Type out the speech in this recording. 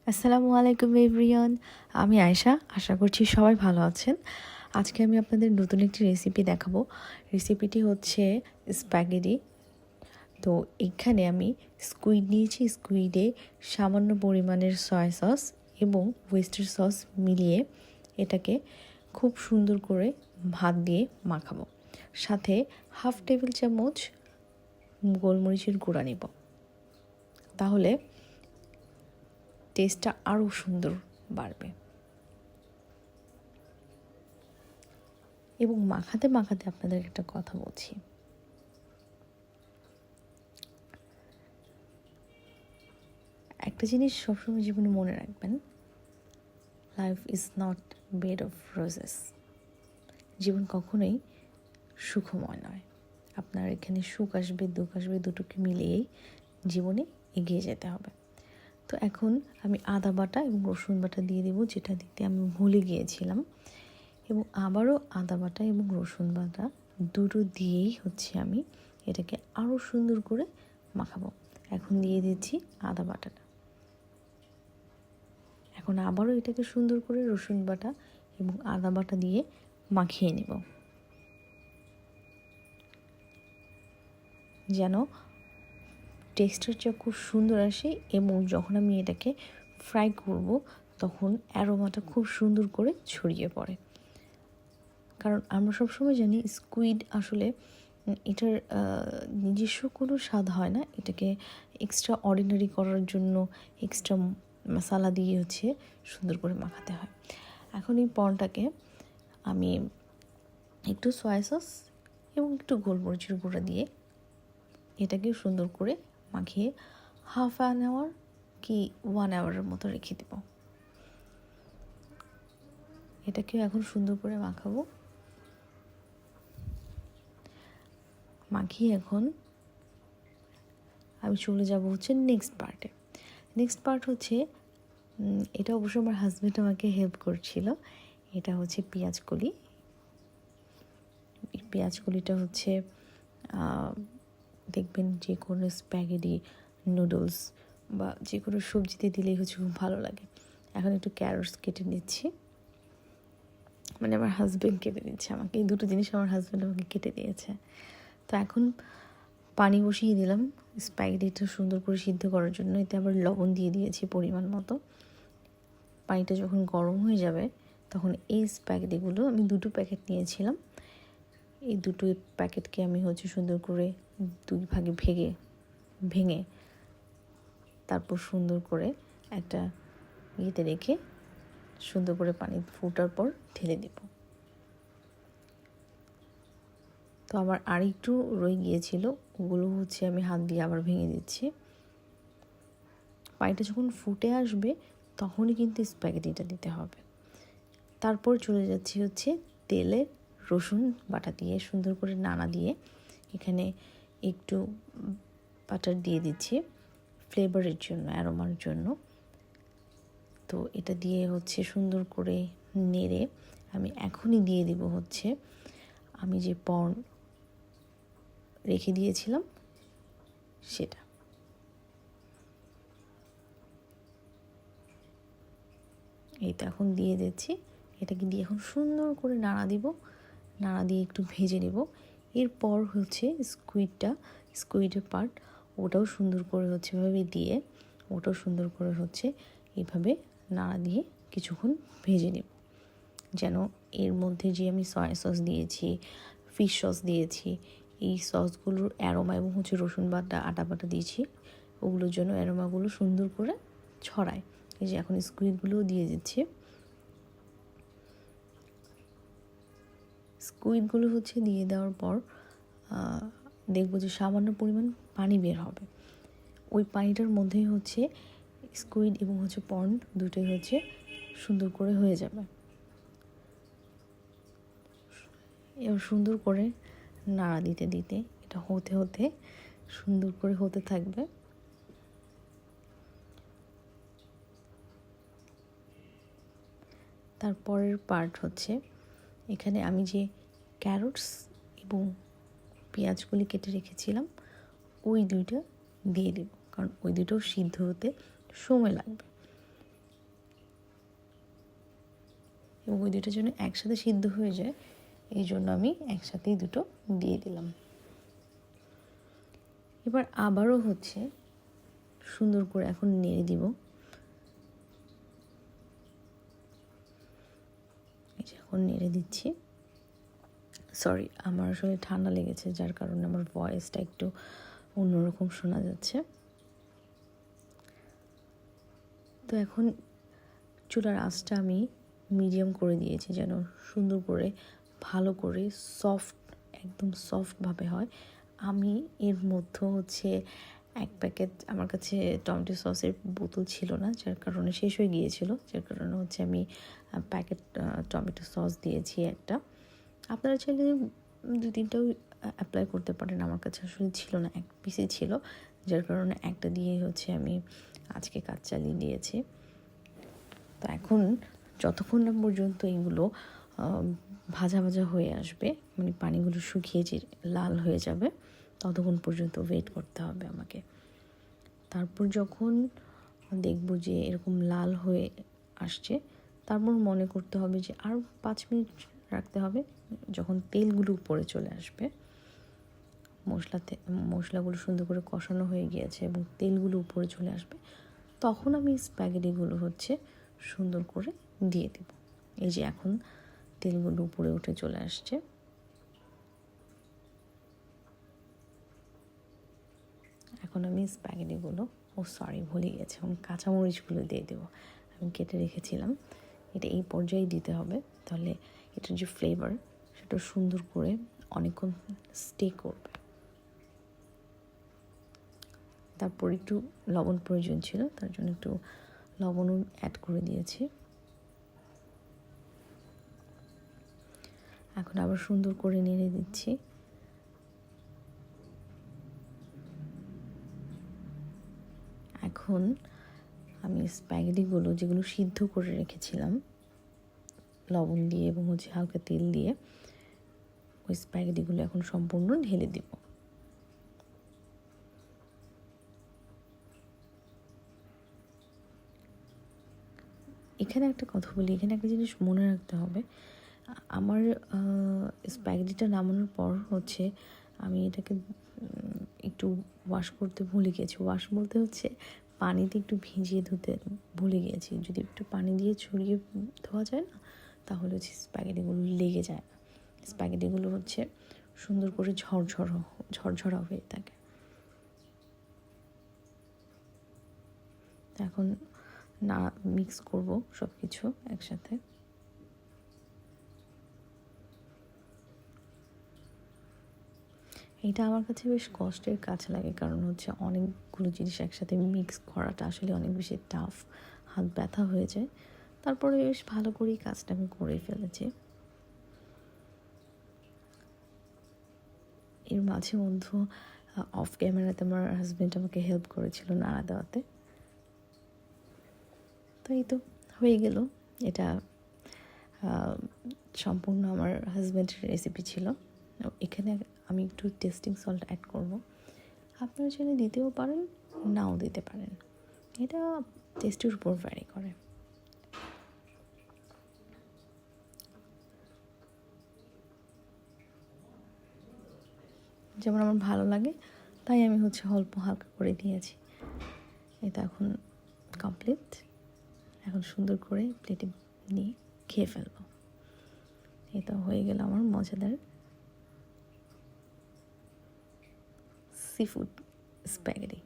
আসসালামু আলাইকুম এভরিওয়ান। আমি আয়েশা, আশা করছি সবাই ভালো আছেন। আজকে আমি আপনাদের নতুন একটি রেসিপি দেখাবো। রেসিপিটি হচ্ছে স্প্যাগেটি। তো এখানে আমি স্কুইড নিয়েছি। স্কুইডে সামান্য পরিমাণের সয়া সস এবং ওয়েস্টার সস মিলিয়ে এটাকে খুব সুন্দর করে ভাত দিয়ে মাখাবো। সাথে হাফ টেবিল চামচ গোলমরিচের গুঁড়া নেব, তাহলে টেস্টটা আরও সুন্দর বাড়বে। এবং মাখাতে মাখাতে আপনাদের একটা কথা বলছি, একটা জিনিস সবসময় জীবনে মনে রাখবেন, life is not bed of roses. জীবন কখনোই সুখময় নয়। আপনার এখানে সুখ আসবে, দুঃখ আসবে, দুটোকে মিলিয়েই জীবনে এগিয়ে যেতে হবে। তো এখন আমি আদা বাটা এবং রসুন বাটা দিয়ে দেবো, যেটা দিতে আমি ভুলে গিয়েছিলাম। এবং আবারও আদা বাটা এবং রসুন বাটা দুটো দিয়েই আমি এটাকে আরও সুন্দর করে মাখাবো। এখন দিয়ে দিচ্ছি আদা বাটাটা। এখন আবারও এটাকে সুন্দর করে রসুন বাটা এবং আদা বাটা দিয়ে মাখিয়ে নেব, যেন টেক্সচারটা খুব সুন্দর আসে। এবং যখন আমি এটাকে ফ্রাই করব তখন অ্যারোমাটা খুব সুন্দর করে ছড়িয়ে পড়ে। কারণ আমরা সবসময় জানি স্কুইড আসলে এটার নিজস্ব কোনো স্বাদ হয় না, এটাকে এক্সট্রা অর্ডিনারি করার জন্য এক্সট্রা মশলা দিয়ে সুন্দর করে মাখাতে হয়। এখন এই পর্নটাকে আমি একটু সয়া সস এবং একটু গোলমরিচের গুঁড়া দিয়ে এটাকে সুন্দর করে মাখিয়ে হাফ অ্যান আওয়ার কি 1 আওয়ারের মতো রেখে দেব। এটাকেও এখন সুন্দর করে মাখাবো। মাখিয়ে এখন আমি চলে যাব নেক্সট পার্টে। নেক্সট পার্ট এটা অবশ্য আমার হাজব্যান্ড আমাকে হেল্প করছিল। এটা পেঁয়াজ কলি। এই পেঁয়াজ কলিটা দেখবেন যে কোনো স্প্যাগেটি, নুডলস বা যে কোনো সবজিতে দিলেই খুব ভালো লাগে। এখন একটু ক্যারটস কেটে নিচ্ছি, মানে আমার হাজব্যান্ড কেটে দিচ্ছে আমাকে। এই দুটো জিনিস আমার হাজব্যান্ড আমাকে কেটে দিয়েছে। তো এখন পানি বসিয়ে দিলাম স্প্যাগেটিটা সুন্দর করে সিদ্ধ করার জন্য। এতে আবার লবণ দিয়ে দিয়েছি পরিমাণ মতো। পানিটা যখন গরম হয়ে যাবে তখন এই স্প্যাগেটিগুলো, আমি 2 প্যাকেট নিয়েছিলাম, এই 2 প্যাকেটকে আমি সুন্দর করে 2 ভাগে ভেঙে তারপর সুন্দর করে একটা ইয়েতে রেখে সুন্দর করে পানি ফোটার পর ঢেলে দেব। তো আমার আর একটু রয়ে গিয়েছিল, ওগুলো আমি হাত দিয়ে আবার ভেঙে দিচ্ছি। পানিটা যখন ফুটে আসবে তখনই কিন্তু স্প্যাগেটিটা দিতে হবে। তারপর চলে যাচ্ছি তেলে রসুন বাটা দিয়ে সুন্দর করে নাড়া দিয়ে এখানে একটু বাটার দিয়ে দিচ্ছি ফ্লেভারের জন্য, অ্যারোমার জন্য। তো এটা দিয়ে সুন্দর করে নেড়ে আমি এখনই দিয়ে দিব আমি যে পর্ন রেখে দিয়েছিলাম সেটা। এইটা এখন দিয়ে দিচ্ছি। এটাকে দিয়ে এখন সুন্দর করে নাড়া দিব, নাড়া দিয়ে একটু ভেজে নেব। এরপর স্কুইডের পার্ট, ওটাও সুন্দর করে এভাবে দিয়ে ওটাও সুন্দর করে এইভাবে নাড়া দিয়ে কিছুক্ষণ ভেজে নেব, যেন এর মধ্যে যে আমি সয়া সস দিয়েছি, ফিশ সস দিয়েছি, এই সসগুলোর অ্যারোমা এবং রসুন বাটা আটা বাটা দিয়েছি, ওগুলোর জন্য অ্যারোমাগুলো সুন্দর করে ছড়ায়। এই যে এখন স্কুইডগুলোও দিয়ে দিচ্ছি। স্কুইডগুলো দিয়ে দেওয়ার পর দেখবো যে সামান্য পরিমাণ পানি বের হবে। ওই পানিটার মধ্যেই স্কুইড এবং পর্ন দুটোই সুন্দর করে হয়ে যাবে। এবার সুন্দর করে নাড়া দিতে দিতে এটা হতে হতে সুন্দর করে হতে থাকবে। তারপরের পার্ট এখানে আমি যে ক্যারটস এবং পেঁয়াজগুলি কেটে রেখেছিলাম ওই 2টা দিয়ে দেব, কারণ ওই দুটো সিদ্ধ হতে সময় লাগবে। এবং ওই দুটোর জন্য একসাথে সিদ্ধ হয়ে যায়, এই জন্য আমি একসাথেই দুটো দিয়ে দিলাম। এবার আবারও হচ্ছে সুন্দর করে এখন নেড়ে দিব। এই যে এখন নেড়ে দিচ্ছি। সরি, আমার আসলে ঠান্ডা লেগেছে, যার কারণে আমার ভয়েসটা একটু অন্যরকম শোনা যাচ্ছে। তো এখন চুলার আঁচটা আমি মিডিয়াম করে দিয়েছি, যেন সুন্দর করে ভালো করে সফট, একদম সফটভাবে হয়। আমি এর মধ্যে হচ্ছে 1 প্যাকেট, আমার কাছে টমেটো সসের বোতল ছিল না, যার কারণে শেষ হয়ে গিয়েছিল, যার কারণে হচ্ছে আমি প্যাকেট টমেটো সস দিয়েছি একটা। আপনারা চাইলে 2-3টাও অ্যাপ্লাই করতে পারেন। আমার কাছে আসলে ছিল না, 1 পিসই ছিল, যার কারণে একটা দিয়েই হচ্ছে আমি আজকে কাজ চালিয়ে দিয়েছি। তো এখন যতক্ষণ না পর্যন্ত এগুলো ভাজা ভাজা হয়ে আসবে, মানে পানিগুলো শুকিয়ে যে লাল হয়ে যাবে, ততক্ষণ পর্যন্ত ওয়েট করতে হবে আমাকে। তারপর যখন দেখব যে এরকম লাল হয়ে আসছে, তারপর মনে করতে হবে যে আরও 5 মিনিট রাখতে হবে। যখন তেলগুলো উপরে চলে আসবে, মশলাগুলো সুন্দর করে কষানো হয়ে গিয়েছে এবং তেলগুলো উপরে চলে আসবে, তখন আমি স্প্যাগেটিগুলো হচ্ছে সুন্দর করে দিয়ে দেব। এই যে এখন তেলগুলো উপরে উঠে চলে আসছে। এখন আমি স্প্যাগেটিগুলো, ভুলে গেছি, এখন কাঁচামরিচগুলো দিয়ে দেবো। আমি কেটে রেখেছিলাম, এটা এই পর্যায়ে দিতে হবে, তাহলে এটার যে ফ্লেভার সেটা সুন্দর করে অনেকক্ষণ স্টে করবে। তারপর একটু লবণ প্রয়োজন ছিল, তার জন্য একটু লবণও অ্যাড করে দিয়েছি। এখন আবার সুন্দর করে নেড়ে দিচ্ছি। এখন আমি স্প্যাগেটিগুলো, যেগুলো সিদ্ধ করে রেখেছিলাম লবণ দিয়ে এবং হচ্ছে হালকা তেল দিয়ে, ওই স্প্যাগেটিগুলো এখন সম্পূর্ণ ঢেলে দিব। এখানে একটা কথা বলি, এখানে একটা জিনিস মনে রাখতে হবে। আমার স্প্যাগেটিটা নামানোর পর হচ্ছে আমি এটাকে একটু ওয়াশ করতে ভুলে গিয়েছি। ওয়াশ বলতে হচ্ছে পানিতে একটু ভিজিয়ে ধুতে ভুলে গিয়েছি। যদি একটু পানি দিয়ে ছড়িয়ে ধোয়া যায় না, তাহলে হচ্ছে স্প্যাগেটিগুলো লেগে যায় না। স্প্যাগেটিগুলো হচ্ছে সুন্দর করে ঝরঝরা হয়ে থাকে। এখন না মিক্স করব সব কিছু একসাথে। এটা আমার কাছে বেশ কষ্টের কাজ লাগে, কারণ হচ্ছে অনেকগুলো জিনিস একসাথে মিক্স করাটা আসলে অনেক বেশি টাফ, হাত ব্যথা হয়ে যায়। তারপরে বেশ ভালো করেই কাজটা আমি করে ফেলেছি। এর মাঝে মধ্যে অফ ক্যামেরাতে আমার হাজব্যান্ড আমাকে হেল্প করেছিল নাড়া দেওয়াতে। তো এই তো হয়ে গেল। এটা সম্পূর্ণ আমার হাজব্যান্ডের রেসিপি ছিল। এখানে আমি একটু টেস্টিং সল্ট অ্যাড করব। আপনারা চাইলে দিতেও পারেন, নাও দিতে পারেন, এটা টেস্টের উপর ভ্যারি করে। যেমন আমার ভালো লাগে তাই আমি হচ্ছে অল্প হালকা করে দিয়েছি। এটা এখন কমপ্লিট। এখন সুন্দর করে প্লেটে নিয়ে খেয়ে ফেলবো। এটা হয়ে গেল আমার মজাদার সি ফুড স্প্যাগেটি।